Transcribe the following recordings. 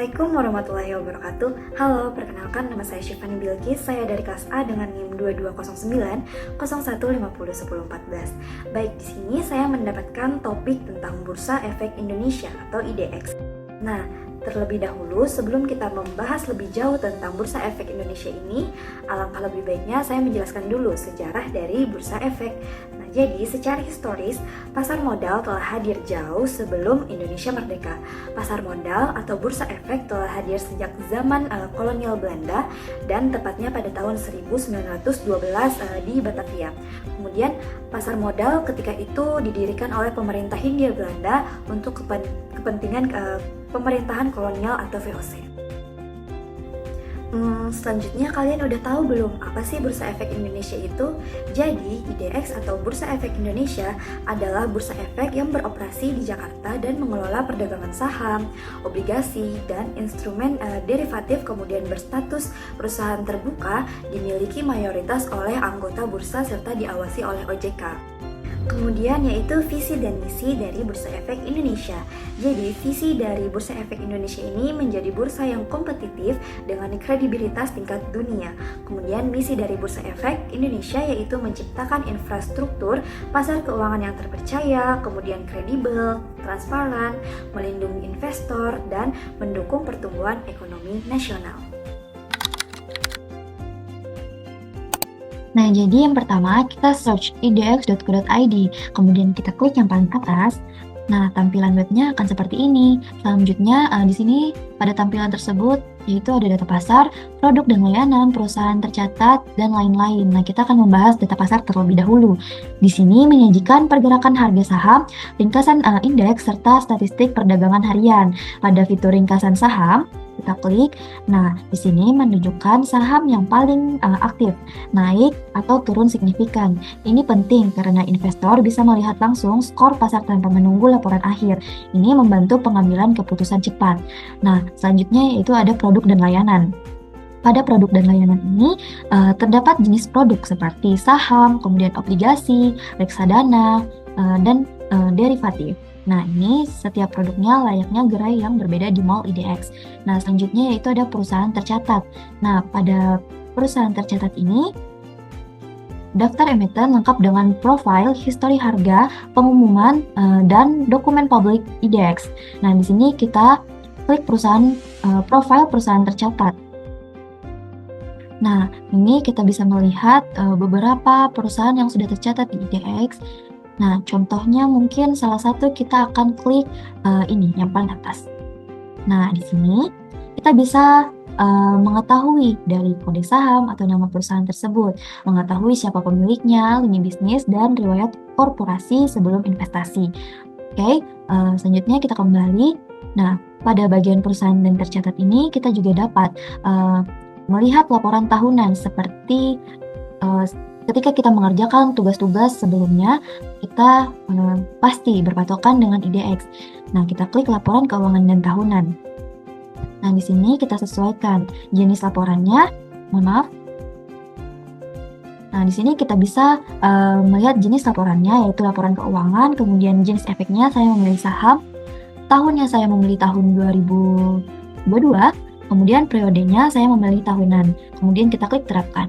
Assalamualaikum warahmatullahi wabarakatuh. Halo, perkenalkan nama saya Syifani Bilqis. Saya dari kelas A dengan NIM 2209 01501014. Baik, di sini saya mendapatkan topik tentang Bursa Efek Indonesia atau IDX. Nah, terlebih dahulu sebelum kita membahas lebih jauh tentang Bursa Efek Indonesia ini, alangkah lebih baiknya saya menjelaskan dulu sejarah dari Bursa Efek. Nah, jadi secara historis, pasar modal telah hadir jauh sebelum Indonesia merdeka. Pasar modal atau Bursa Efek telah hadir sejak zaman kolonial Belanda dan tepatnya pada tahun 1912 di Batavia. Kemudian pasar modal ketika itu didirikan oleh pemerintah Hindia Belanda untuk kepentingan pemerintahan kolonial atau VOC. Selanjutnya kalian udah tahu belum apa sih Bursa Efek Indonesia itu? Jadi IDX atau Bursa Efek Indonesia adalah bursa efek yang beroperasi di Jakarta dan mengelola perdagangan saham, obligasi, dan instrumen derivatif, kemudian berstatus perusahaan terbuka, dimiliki mayoritas oleh anggota bursa serta diawasi oleh OJK. Kemudian yaitu visi dan misi dari Bursa Efek Indonesia. Jadi visi dari Bursa Efek Indonesia ini menjadi bursa yang kompetitif dengan kredibilitas tingkat dunia. Kemudian misi dari Bursa Efek Indonesia yaitu menciptakan infrastruktur pasar keuangan yang terpercaya, kemudian kredibel, transparan, melindungi investor, dan mendukung pertumbuhan ekonomi nasional. Nah, jadi yang pertama kita search idx.co.id, kemudian kita klik yang paling atas. Nah, tampilan webnya akan seperti ini. Selanjutnya, di sini pada tampilan tersebut yaitu ada data pasar, produk dan layanan, perusahaan tercatat, dan lain-lain. Nah, kita akan membahas data pasar terlebih dahulu. Di sini menyajikan pergerakan harga saham, ringkasan indeks, serta statistik perdagangan harian. Pada fitur ringkasan saham, kita klik. Nah, di sini menunjukkan saham yang paling aktif, naik atau turun signifikan. Ini penting karena investor bisa melihat langsung skor pasar tanpa menunggu laporan akhir. Ini membantu pengambilan keputusan cepat. Nah, selanjutnya yaitu ada produk dan layanan. Pada produk dan layanan ini terdapat jenis produk seperti saham, kemudian obligasi, reksadana, dan derivatif. Nah, ini setiap produknya layaknya gerai yang berbeda di mall IDX. Nah, selanjutnya yaitu ada perusahaan tercatat. Nah, pada perusahaan tercatat ini, daftar emiten lengkap dengan profil, histori harga, pengumuman, dan dokumen publik IDX. Nah, di sini kita klik profil perusahaan tercatat. Nah, ini kita bisa melihat beberapa perusahaan yang sudah tercatat di IDX. Nah, contohnya mungkin salah satu kita akan klik ini yang paling atas. Nah, di sini kita bisa mengetahui dari kode saham atau nama perusahaan tersebut, mengetahui siapa pemiliknya, lini bisnis, dan riwayat korporasi sebelum investasi. Oke, selanjutnya kita kembali. Nah, pada bagian perusahaan dan tercatat ini kita juga dapat melihat laporan tahunan seperti ketika kita mengerjakan tugas-tugas sebelumnya, kita pasti berpatokan dengan IDX. Nah, kita klik laporan keuangan dan tahunan. Nah, di sini kita sesuaikan jenis laporannya. Mohon maaf. Nah, di sini kita bisa melihat jenis laporannya, yaitu laporan keuangan, kemudian jenis efeknya saya memilih saham, tahunnya saya memilih tahun 2022, kemudian periodenya saya memilih tahunan. Kemudian kita klik terapkan.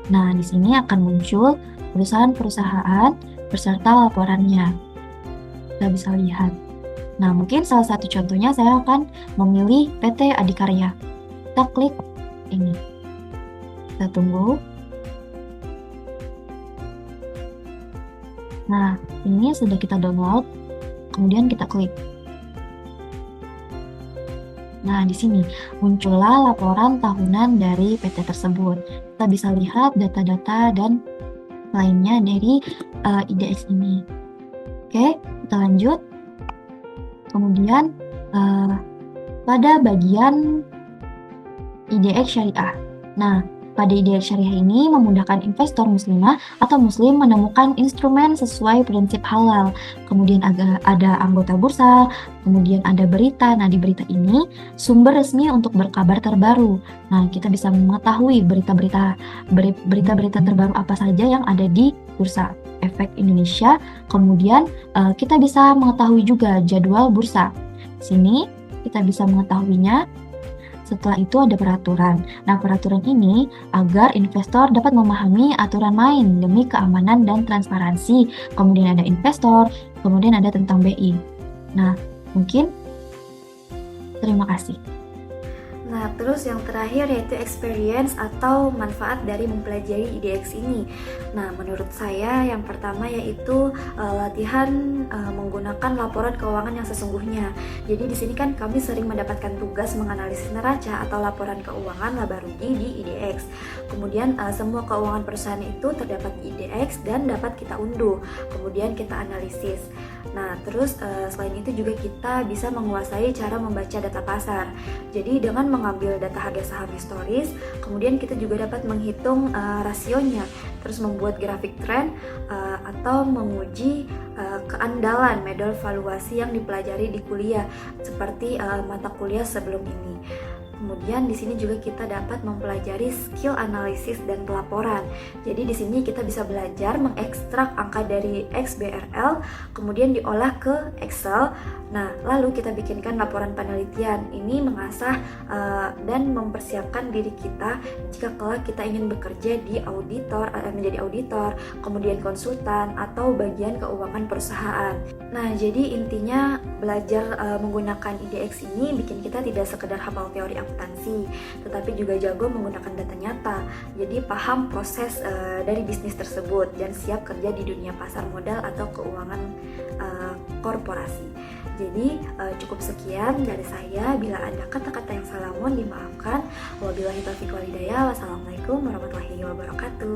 Nah, di sini akan muncul perusahaan-perusahaan beserta laporannya. Kita bisa lihat. Nah, mungkin salah satu contohnya saya akan memilih PT Adikarya. Kita klik ini. Kita tunggu. Nah, ini sudah kita download. Kemudian kita klik. Nah, di sini muncullah laporan tahunan dari PT tersebut. Kita bisa lihat data-data dan lainnya dari IDX ini. Oke, kita lanjut. Kemudian pada bagian IDX Syariah. Nah, pada IDX Syariah ini memudahkan investor muslimah atau muslim menemukan instrumen sesuai prinsip halal. Kemudian ada anggota bursa, kemudian ada berita. Nah, di berita ini sumber resmi untuk berkabar terbaru. Nah, kita bisa mengetahui berita-berita terbaru apa saja yang ada di Bursa Efek Indonesia. Kemudian kita bisa mengetahui juga jadwal bursa. Sini kita bisa mengetahuinya? Setelah itu ada peraturan. Nah, peraturan ini agar investor dapat memahami aturan main demi keamanan dan transparansi. Kemudian ada investor, kemudian ada tentang BI. Nah, mungkin terima kasih. Nah, terus yang terakhir yaitu experience atau manfaat dari mempelajari IDX ini. Nah, menurut saya yang pertama yaitu latihan menggunakan laporan keuangan yang sesungguhnya. Jadi di sini kan kami sering mendapatkan tugas menganalisis neraca atau laporan keuangan laba rugi di IDX. Kemudian semua keuangan perusahaan itu terdapat di IDX dan dapat kita unduh. Kemudian kita analisis. Nah, terus selain itu juga kita bisa menguasai cara membaca data pasar. Jadi dengan mengambil data harga saham historis, kemudian kita juga dapat menghitung rasionya, terus membuat grafik tren atau menguji keandalan model valuasi yang dipelajari di kuliah seperti mata kuliah sebelum ini. Kemudian di sini juga kita dapat mempelajari skill analisis dan pelaporan. Jadi di sini kita bisa belajar mengekstrak angka dari XBRL, kemudian diolah ke Excel. Nah, lalu kita bikinkan laporan penelitian. Ini mengasah dan mempersiapkan diri kita jika kelak kita ingin bekerja di auditor, menjadi auditor, kemudian konsultan atau bagian keuangan perusahaan. Nah, jadi intinya belajar menggunakan IDX ini bikin kita tidak sekedar hafal teori akuntansi, tetapi juga jago menggunakan data nyata. Jadi paham proses dari bisnis tersebut dan siap kerja di dunia pasar modal atau keuangan korporasi. Jadi cukup sekian dari saya. Bila ada kata-kata yang salah mohon dimaafkan. Wabillahi taufiq wal hidayah. Wassalamualaikum warahmatullahi wabarakatuh.